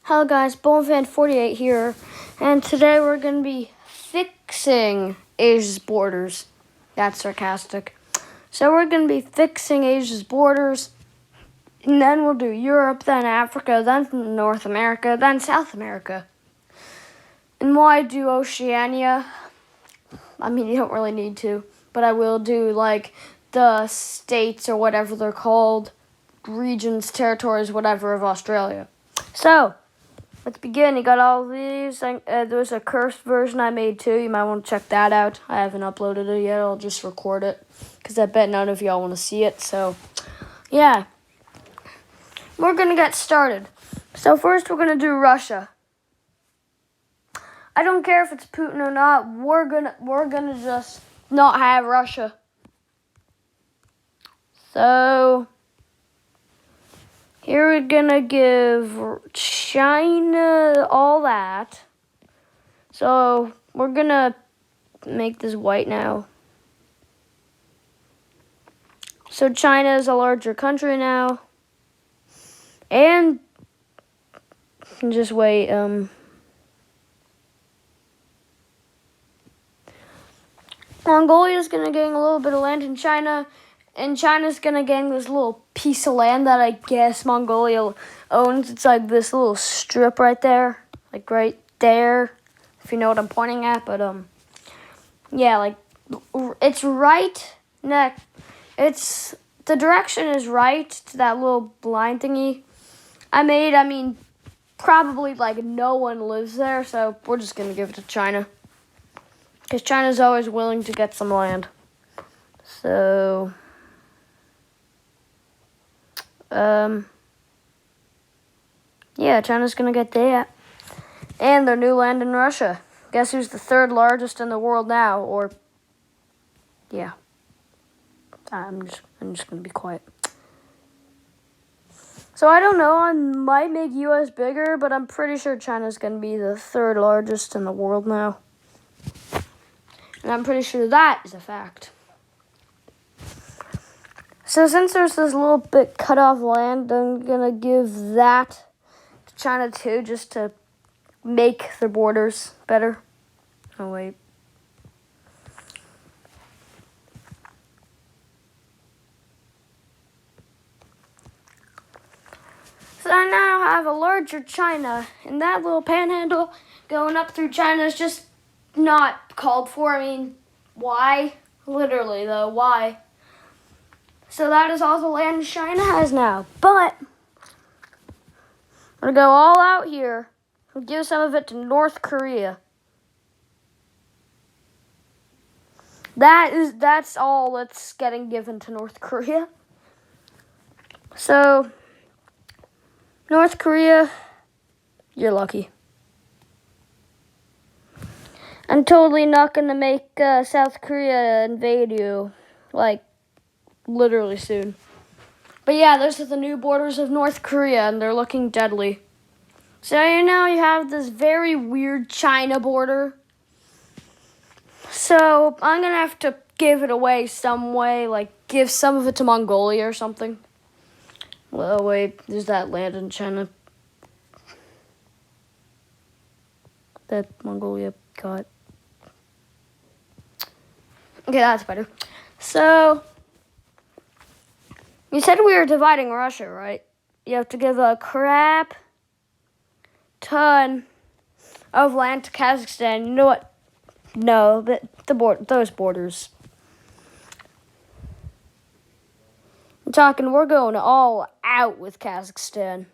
Hello guys, BoneFan48 here, and today we're going to be fixing Asia's borders. That's sarcastic. So we're going to be fixing Asia's borders, and then we'll do Europe, then Africa, then North America, then South America. And why do Oceania? I mean, you don't really need to, but I will do like the states or whatever they're called, regions, territories, whatever of Australia. So, let's begin. You got all these. There's a cursed version I made too. You might want to check that out. I haven't uploaded it yet. I'll just record it because I bet none of y'all want to see it. So, yeah. We're going to get started. So first we're going to do Russia. I don't care if it's Putin or not. We're gonna just not have Russia. So here we're gonna give China all that. So we're gonna make this white now. So China is a larger country now. And just wait, Mongolia is gonna gain a little bit of land in China. And China's gonna gain this little piece of land that I guess Mongolia owns. It's like this little strip right there. Like right there. If you know what I'm pointing at. But, yeah, like, it's right next. The direction is right to that little line thingy I made. I mean, probably, like, no one lives there. So we're just gonna give it to China. Because China's always willing to get some land. So, yeah, China's going to get that. And their new land in Russia. Guess who's the third largest in the world now? Or, yeah. I'm just going to be quiet. So, I don't know. I might make U.S. bigger, but I'm pretty sure China's going to be the third largest in the world now. And I'm pretty sure that is a fact. So since there's this little bit cut off land, I'm going to give that to China too, just to make their borders better. Oh, wait. So I now have a larger China, and that little panhandle going up through China is just not called for. I mean, why? Literally, though, why? So that is all the land China has now. But I'm going to go all out here and give some of it to North Korea. That's all that's getting given to North Korea. So, North Korea, you're lucky. I'm totally not going to make South Korea invade you, like, literally soon. But yeah, those are the new borders of North Korea, and they're looking deadly. So now you have this very weird China border. So I'm going to have to give it away some way, like give some of it to Mongolia or something. Well, wait, there's that land in China that Mongolia got. Okay, that's better. So, you said we were dividing Russia, right? You have to give a crap ton of land to Kazakhstan. You know what? No, those borders. I'm talking, we're going all out with Kazakhstan.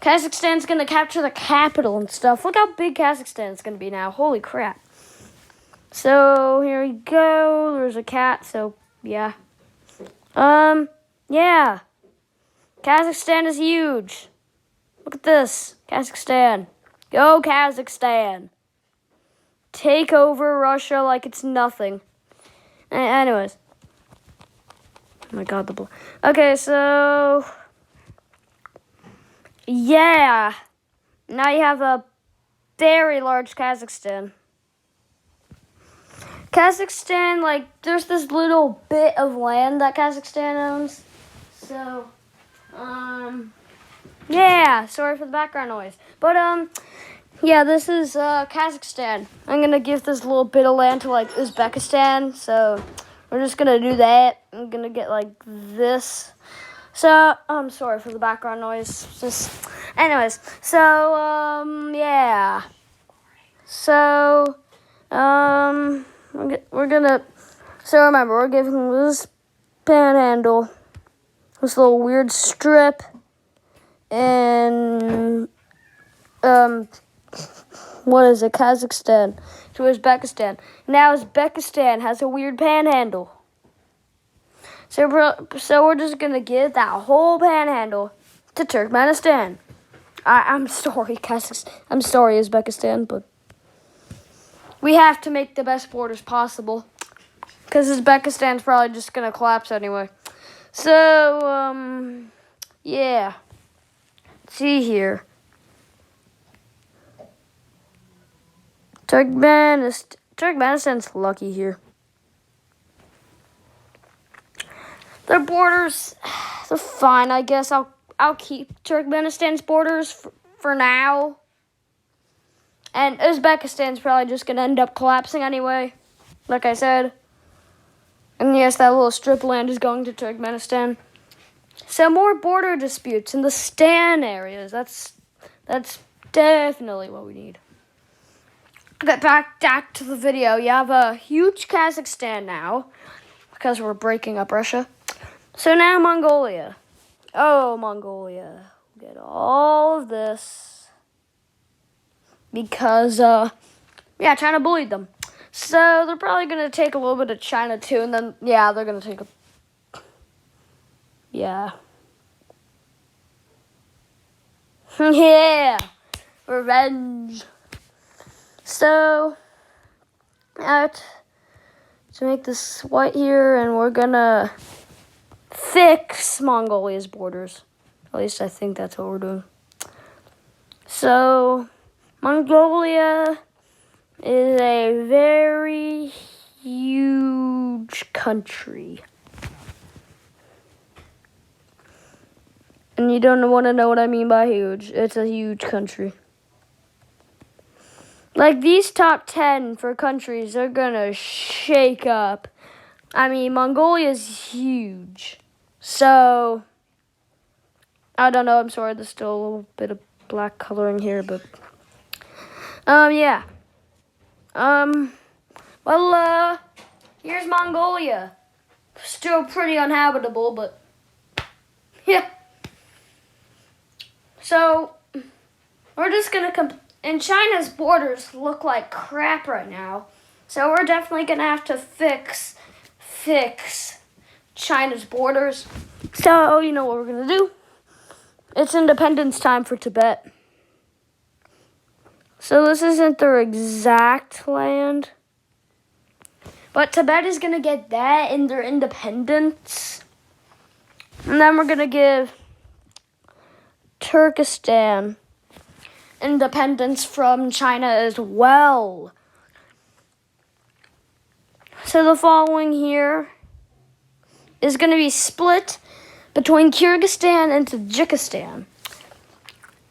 Kazakhstan's going to capture the capital and stuff. Look how big Kazakhstan's going to be now. Holy crap. So, here we go. There's a cat, so, yeah. Yeah. Kazakhstan is huge. Look at this. Kazakhstan. Go, Kazakhstan. Take over Russia like it's nothing. Anyways. Oh my god, okay, so... Yeah. Now you have a very large Kazakhstan. Kazakhstan, like, there's this little bit of land that Kazakhstan owns. So, yeah, sorry for the background noise. But, yeah, this is Kazakhstan. I'm going to give this little bit of land to, like, Uzbekistan. So we're just going to do that. I'm going to get, like, this. So, I'm sorry for the background noise. Anyways, so, yeah. So, we're going to, so remember, we're giving this panhandle, this little weird strip, and, what is it, Kazakhstan to Uzbekistan. Now Uzbekistan has a weird panhandle. So we're just going to give that whole panhandle to Turkmenistan. I'm sorry, Kazakhstan. I'm sorry, Uzbekistan, but we have to make the best borders possible. Because Uzbekistan's probably just going to collapse anyway. So, yeah. Let's see here. Turkmenistan's lucky here. Their borders, they're fine, I guess. I'll keep Turkmenistan's borders for now. And Uzbekistan's probably just going to end up collapsing anyway, like I said. And yes, that little strip land is going to Turkmenistan. So more border disputes in the Stan areas. That's definitely what we need. Get back to the video. You have a huge Kazakhstan now because we're breaking up Russia. So now Mongolia. Oh, Mongolia. Get all of this because, China bullied them. So they're probably going to take a little bit of China too, and then, they're going to take yeah, revenge. So, to make this white here, and we're going to fix Mongolia's borders. At least I think that's what we're doing. So, Mongolia is a very huge country. And you don't want to know what I mean by huge. It's a huge country. Like, these top 10 for countries are going to shake up. I mean, Mongolia's huge. So, I don't know. I'm sorry. There's still a little bit of black coloring here, but, yeah. Here's Mongolia. Still pretty uninhabitable, but, yeah. So, we're just going to and China's borders look like crap right now. So we're definitely going to have to fix China's borders. So, you know what we're going to do? It's independence time for Tibet. So this isn't their exact land. But Tibet is going to get that in their independence. And then we're going to give Turkestan independence from China as well. So the following here is going to be split between Kyrgyzstan and Tajikistan.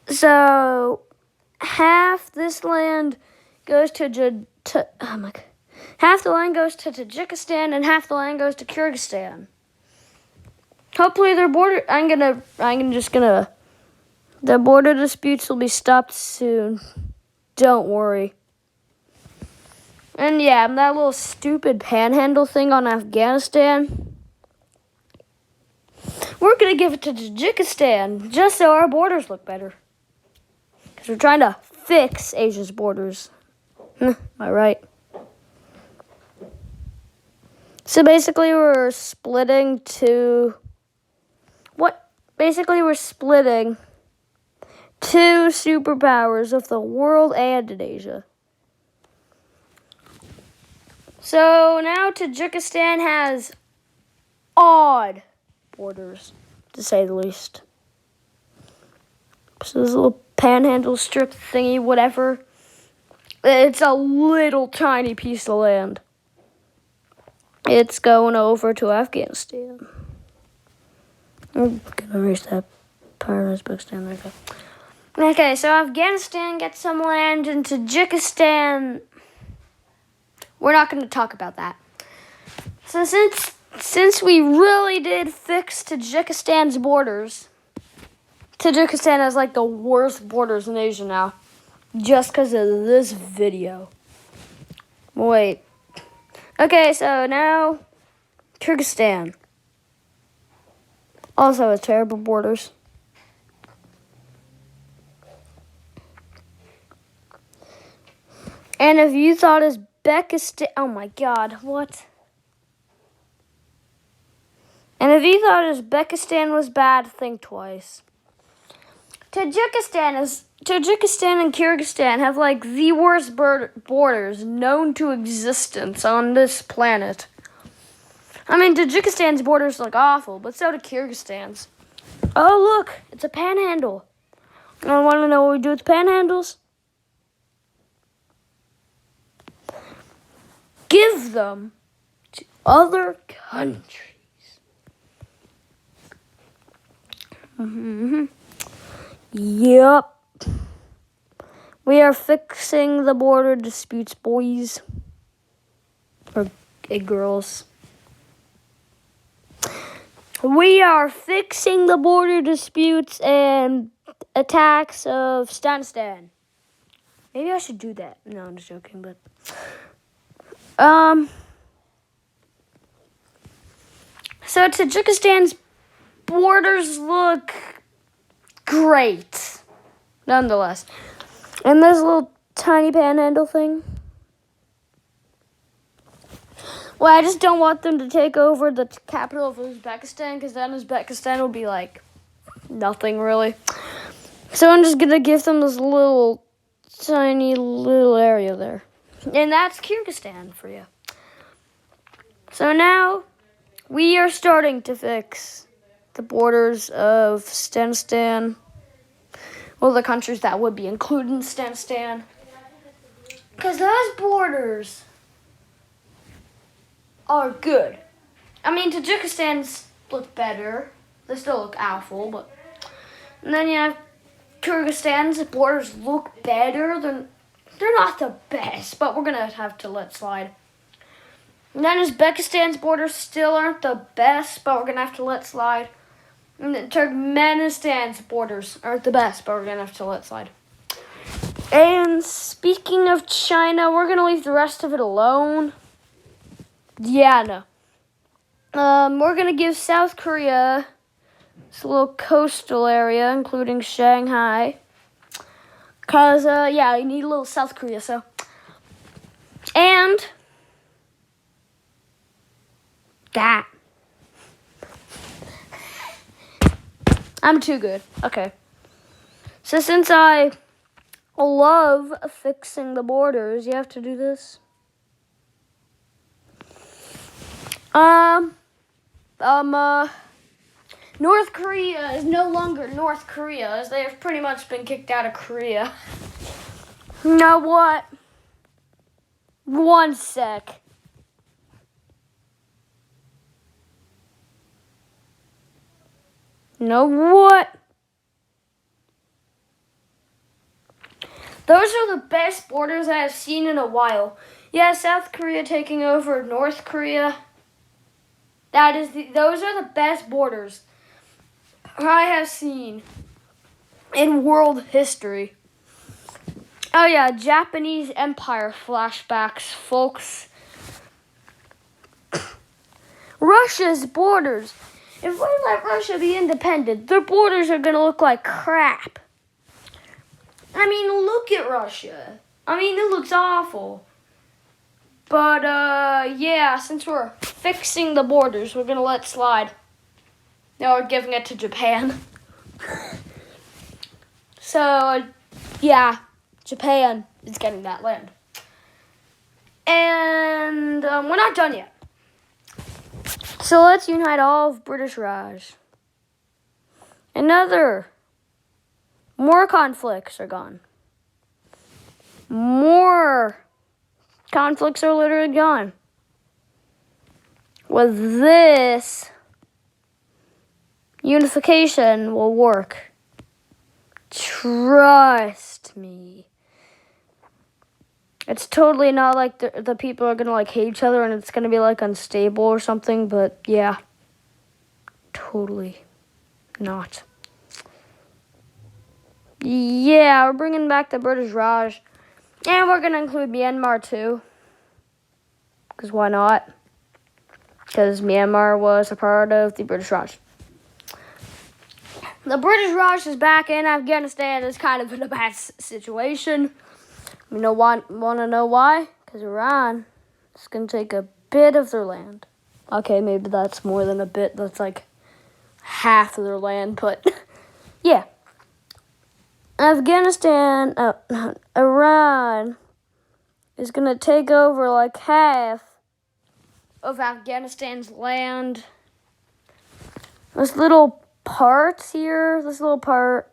So half this land goes half the land goes to Tajikistan and half the land goes to Kyrgyzstan. Hopefully their border the border disputes will be stopped soon. Don't worry. And that little stupid panhandle thing on Afghanistan, we're going to give it to Tajikistan just so our borders look better. Because we're trying to fix Asia's borders. Am I right? So basically we're splitting two superpowers of the world and in Asia. So now Tajikistan has odd borders, to say the least. So this little panhandle strip thingy, whatever, it's a little tiny piece of land. It's going over to Afghanistan. I'm going to erase that part of Uzbekistan. There we go. Okay, so Afghanistan gets some land, and Tajikistan, we're not going to talk about that. So since we really did fix Tajikistan's borders, Tajikistan has like the worst borders in Asia now, just because of this video. Wait. Okay, so now Kyrgyzstan also has terrible borders. And if you thought Uzbekistan, oh my God, what? And if you thought Uzbekistan was bad, think twice. Tajikistan and Kyrgyzstan have like the worst borders known to existence on this planet. I mean, Tajikistan's borders look awful, but so do Kyrgyzstan's. Oh, look, it's a panhandle. I want to know what we do with panhandles? Give them to other countries. Yep. We are fixing the border disputes, boys. Or girls. We are fixing the border disputes and attacks of Afghanistan. Maybe I should do that. No, I'm just joking, but... So Tajikistan's borders look great, nonetheless. And this little tiny panhandle thing. Well, I just don't want them to take over the capital of Uzbekistan, because then Uzbekistan will be like nothing really. So I'm just gonna give them this little tiny little area there. And that's Kyrgyzstan for you. So now we are starting to fix the borders of Afghanistan. Well, the countries that would be included in Afghanistan. Because those borders are good. I mean, Tajikistan's look better. They still look awful, but... And then you have Kyrgyzstan's borders look better than... They're not the best, but we're going to have to let slide. And then Uzbekistan's borders still aren't the best, but we're going to have to let slide. And then Turkmenistan's borders aren't the best, but we're going to have to let slide. And speaking of China, we're going to leave the rest of it alone. Yeah, no. We're going to give South Korea this little coastal area, including Shanghai. Because, yeah, you need a little South Korea, so. And that. I'm too good. Okay. So since I love fixing the borders, you have to do this. North Korea is no longer North Korea, as they have pretty much been kicked out of Korea. You know what? One sec. You know what? Those are the best borders I have seen in a while. Yeah, South Korea taking over North Korea. Those are the best borders I have seen in world history. Oh yeah, Japanese Empire flashbacks, folks. Russia's borders. If we let Russia be independent, their borders are going to look like crap. I mean, look at Russia. I mean, it looks awful. But, yeah, since we're fixing the borders, we're going to let slide. Now we're giving it to Japan. So, yeah, Japan is getting that land. And we're not done yet. So let's unite all of British Raj. More conflicts are gone. More conflicts are literally gone. With this, unification will work Trust me. It's totally not like the people are going to like hate each other and it's going to be like unstable or something, but yeah. Totally not. Yeah, we're bringing back the British Raj. And we're going to include Myanmar too. Because why not? Because Myanmar was a part of the British Raj. The British Raj is back in Afghanistan. It's kind of in a bad situation. You know, want to know why? Because Iran is going to take a bit of their land. Okay, maybe that's more than a bit. That's like half of their land, but yeah. Iran is going to take over like half of Afghanistan's land. This little part here, this little part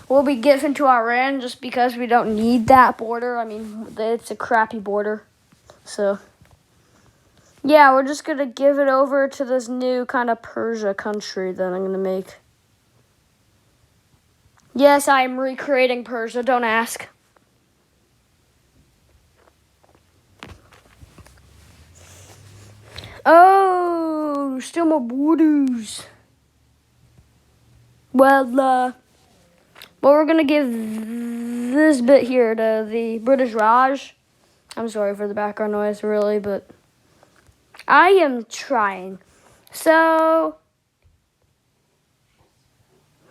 will be given to Iran just because we don't need that border. I mean, it's a crappy border. So, yeah, we're just going to give it over to this new kind of Persia country that I'm going to make. Yes, I am recreating Persia, don't ask. Oh, still more borders. Well, we're going to give this bit here to the British Raj. I'm sorry for the background noise, really, but I am trying. So,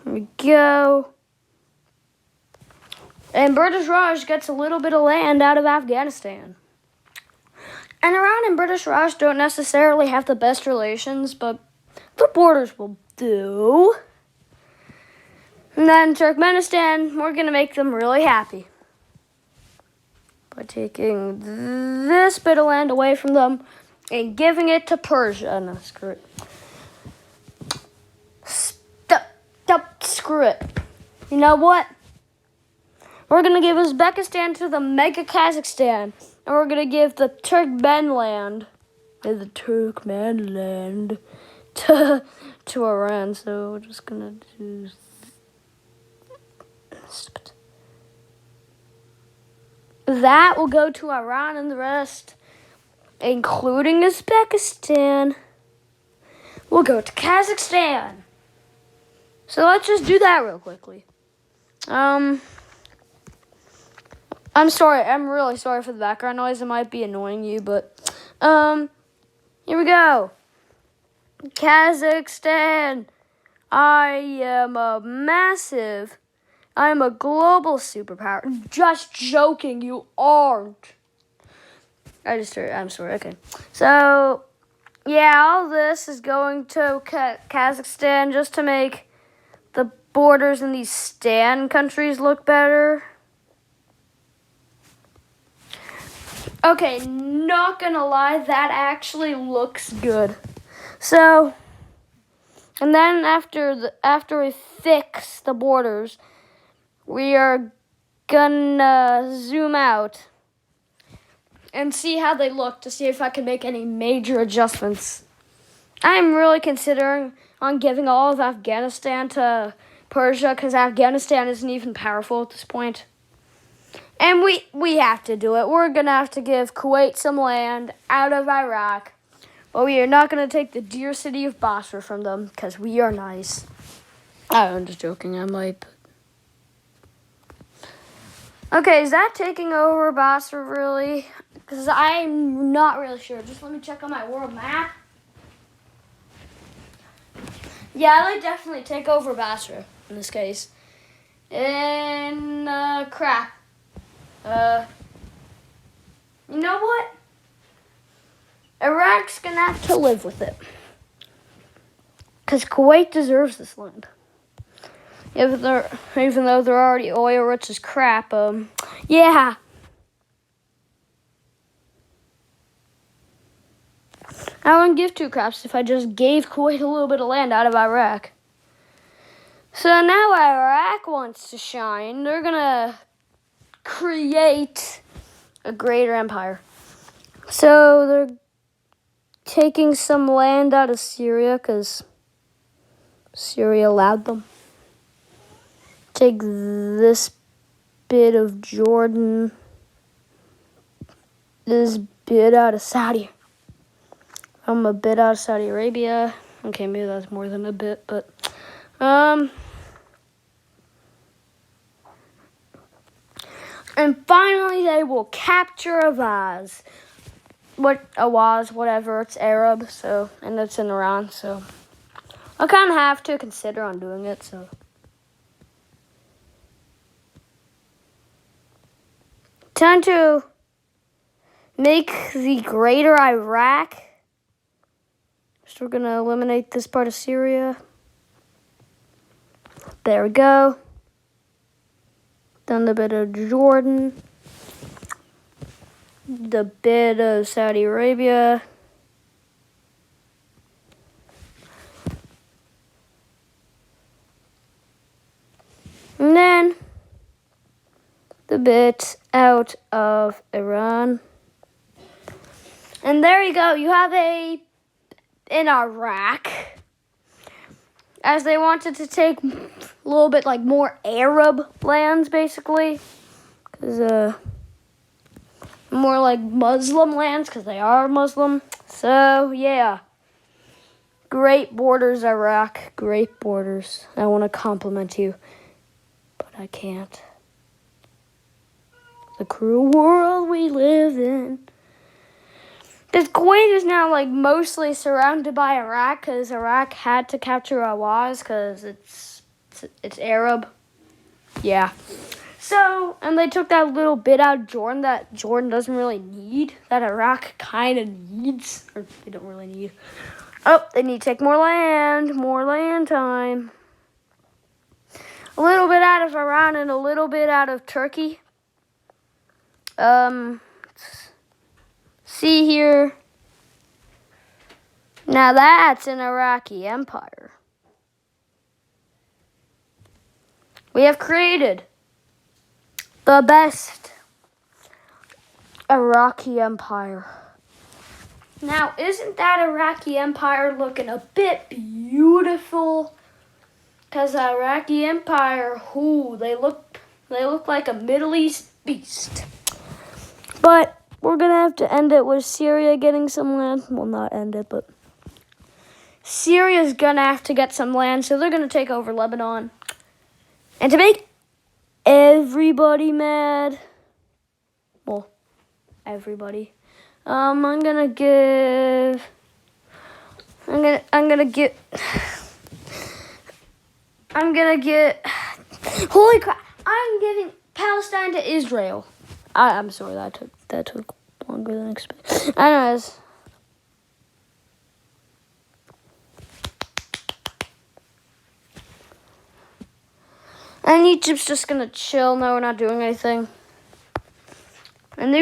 here we go. And British Raj gets a little bit of land out of Afghanistan. And Iran and British Raj don't necessarily have the best relations, but the borders will do. And then Turkmenistan, we're going to make them really happy by taking this bit of land away from them and giving it to Persia. No, screw it. Screw it. You know what? We're going to give Uzbekistan to the Mega Kazakhstan. And we're going to give the Turkmenland to Iran. So we're just going to do that will go to Iran, and the rest, including Uzbekistan, will go to Kazakhstan. So let's just do that real quickly. I'm sorry. I'm really sorry for the background noise. It might be annoying you, but here we go. Kazakhstan. I am a global superpower. Just joking, you aren't. I'm sorry. Okay. So, yeah, all this is going to Kazakhstan just to make the borders in these Stan countries look better. Okay, not gonna lie, that actually looks good. So, and then after we fix the borders, we are gonna zoom out and see how they look to see if I can make any major adjustments. I'm really considering on giving all of Afghanistan to Persia because Afghanistan isn't even powerful at this point. And we have to do it. We're going to have to give Kuwait some land out of Iraq. But we are not going to take the dear city of Basra from them because we are nice. I'm just joking. I might. Okay, is that taking over Basra really? Because I'm not really sure. Just let me check on my world map. Yeah, I would definitely take over Basra in this case. And, crap. You know what? Iraq's gonna have to live with it. Because Kuwait deserves this land. Even though they're already oil rich as crap, yeah. I wouldn't give two craps if I just gave Kuwait a little bit of land out of Iraq. So now Iraq wants to shine. They're gonna create a greater empire. So they're taking some land out of Syria because Syria allowed them. take this bit of Jordan, this bit out of Saudi. I'm a bit out of Saudi Arabia. Okay, maybe that's more than a bit, but and finally they will capture Awaz. Awaz, whatever, it's Arab, so, and it's in Iran, so I kind of have to consider on doing it, so. Time to make the greater Iraq. So we're going to eliminate this part of Syria. There we go. Done the bit of Jordan. The bit of Saudi Arabia. And then the bit out of Iran. And there you go. You have in Iraq, as they wanted to take a little bit like more Arab lands, basically. Because, more like Muslim lands, because they are Muslim. So, yeah. Great borders, Iraq. Great borders. I want to compliment you, but I can't. The cruel world we live in. This Kuwait is now like mostly surrounded by Iraq, because Iraq had to capture Awaz because it's Arab. Yeah. So, and they took that little bit out of Jordan that Jordan doesn't really need, that Iraq kind of needs, or they don't really need. Oh, they need to take more land time. A little bit out of Iran and a little bit out of Turkey. See here. Now that's an Iraqi empire. We have created the best Iraqi empire. Now, isn't that Iraqi empire looking a bit beautiful? Because the Iraqi empire, they look like a Middle East beast. But we're going to have to end it with Syria getting some land. Well, not end it, but Syria's going to have to get some land, so they're going to take over Lebanon. And to make everybody mad, well, everybody, I'm gonna give, holy crap, I'm giving Palestine to Israel. I'm sorry, that took longer than expected. Anyways. And Egypt's just gonna chill. No, we're not doing anything. And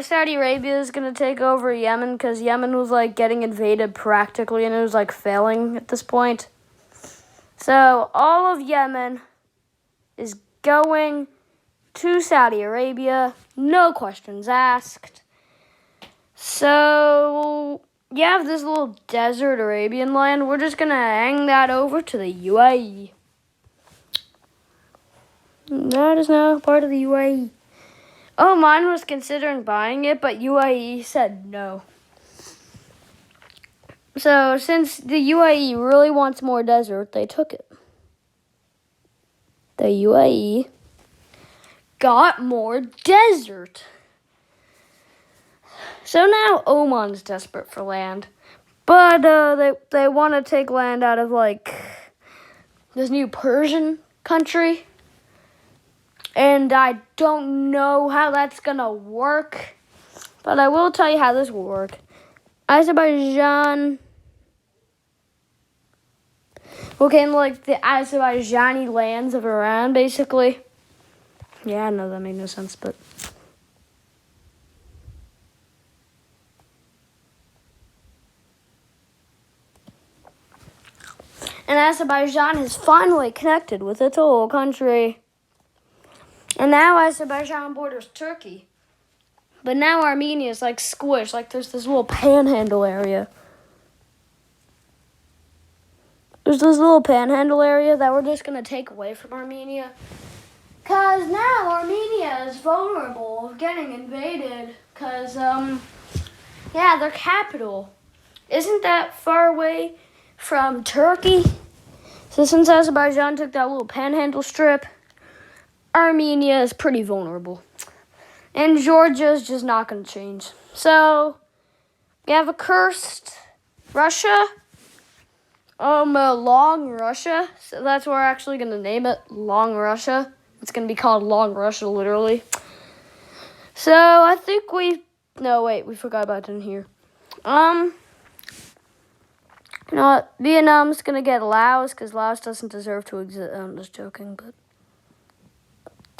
Saudi Arabia is gonna take over Yemen, because Yemen was like getting invaded practically, and it was like failing at this point. So all of Yemen is going to Saudi Arabia, no questions asked. So you have this little desert Arabian land. We're just gonna hang that over to the UAE. That is now part of the UAE. Oman was considering buying it, but UAE said no. So since the UAE really wants more desert, they took it. The UAE got more desert. So now Oman's desperate for land. But they want to take land out of like this new Persian country. And I don't know how that's going to work. But I will tell you how this will work. Azerbaijan will gain like the Azerbaijani lands of Iran, basically. Yeah, I know that made no sense, but and Azerbaijan has finally connected with its whole country. And now Azerbaijan borders Turkey. But now Armenia is like squished, like there's this little panhandle area. there's this little panhandle area that we're just going to take away from Armenia. Because now Armenia is vulnerable of getting invaded. Because, yeah, their capital isn't that far away from Turkey. So since Azerbaijan took that little panhandle strip, Armenia is pretty vulnerable. And Georgia is just not going to change. So, we have a cursed Russia. Long Russia. So that's what we're actually going to name it, Long Russia. It's going to be called Long Russia, literally. So, I think we forgot about it in here. You know what? Vietnam's going to get Laos, because Laos doesn't deserve to exist. I'm just joking, but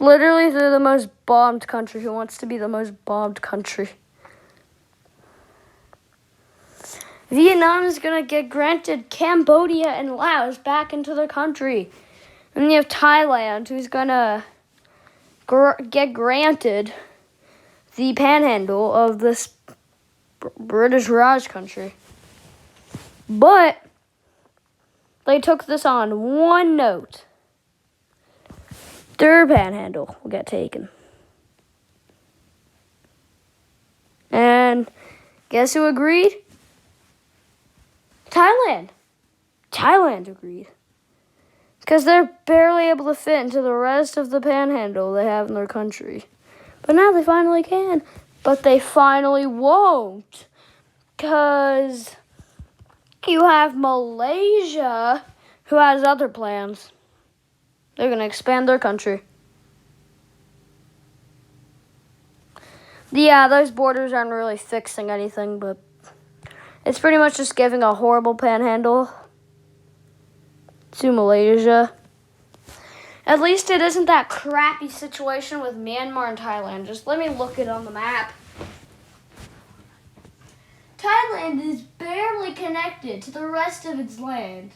literally, they're the most bombed country. Who wants to be the most bombed country? Vietnam is going to get granted Cambodia and Laos back into their country. And you have Thailand, who's going to get granted the panhandle of this British Raj country. But they took this on one note. Their panhandle will get taken. And guess who agreed? Thailand. Thailand agreed. Because they're barely able to fit into the rest of the panhandle they have in their country. But now they finally can. But they finally won't. Because you have Malaysia, who has other plans. They're going to expand their country. Yeah, those borders aren't really fixing anything, but it's pretty much just giving a horrible panhandle to Malaysia. At least it isn't that crappy situation with Myanmar and Thailand. Just let me look it on the map. Thailand is barely connected to the rest of its land.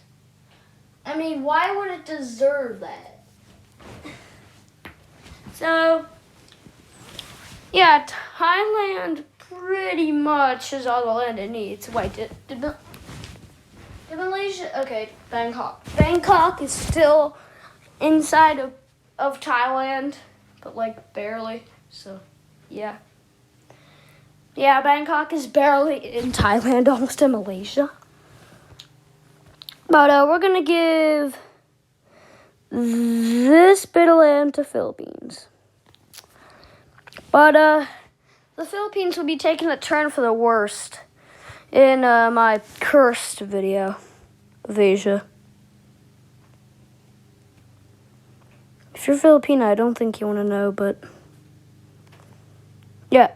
I mean, why would it deserve that? So, yeah, Thailand pretty much is all the land it needs. Wait, did Malaysia? Okay, Bangkok. Bangkok is still inside of Thailand, but like barely. So, yeah. Yeah, Bangkok is barely in Thailand, almost in Malaysia. But we're going to give this bit of land to Philippines. But the Philippines will be taking a turn for the worst in my cursed video of Asia. If you're Filipino, I don't think you want to know, but yeah.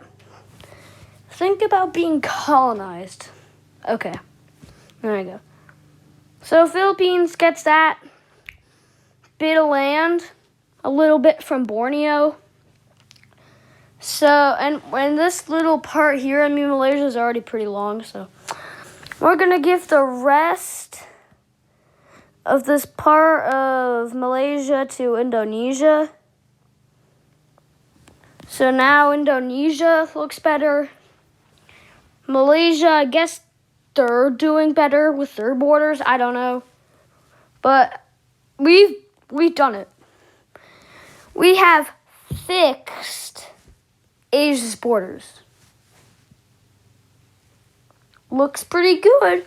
Think about being colonized. Okay, there we go. So Philippines gets that bit of land, a little bit from Borneo. So, and when this little part here, I mean, Malaysia is already pretty long, so we're going to give the rest of this part of Malaysia to Indonesia. So now Indonesia looks better. Malaysia, I guess they're doing better with their borders. I don't know. But we've done it. We have fixed Asia's borders. Looks pretty good.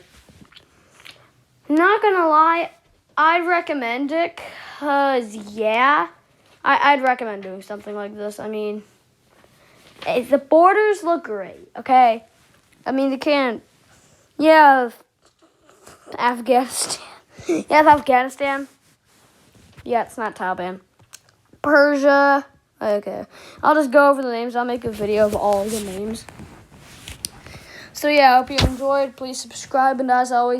Not gonna lie, I'd recommend it, because, yeah, I'd recommend doing something like this. I mean, the borders look great, okay? I mean, they can't. You have Afghanistan. You have Afghanistan. Yeah, it's not Taliban. Persia. Okay. I'll just go over the names. I'll make a video of all the names. So, yeah, I hope you enjoyed. Please subscribe, and as always,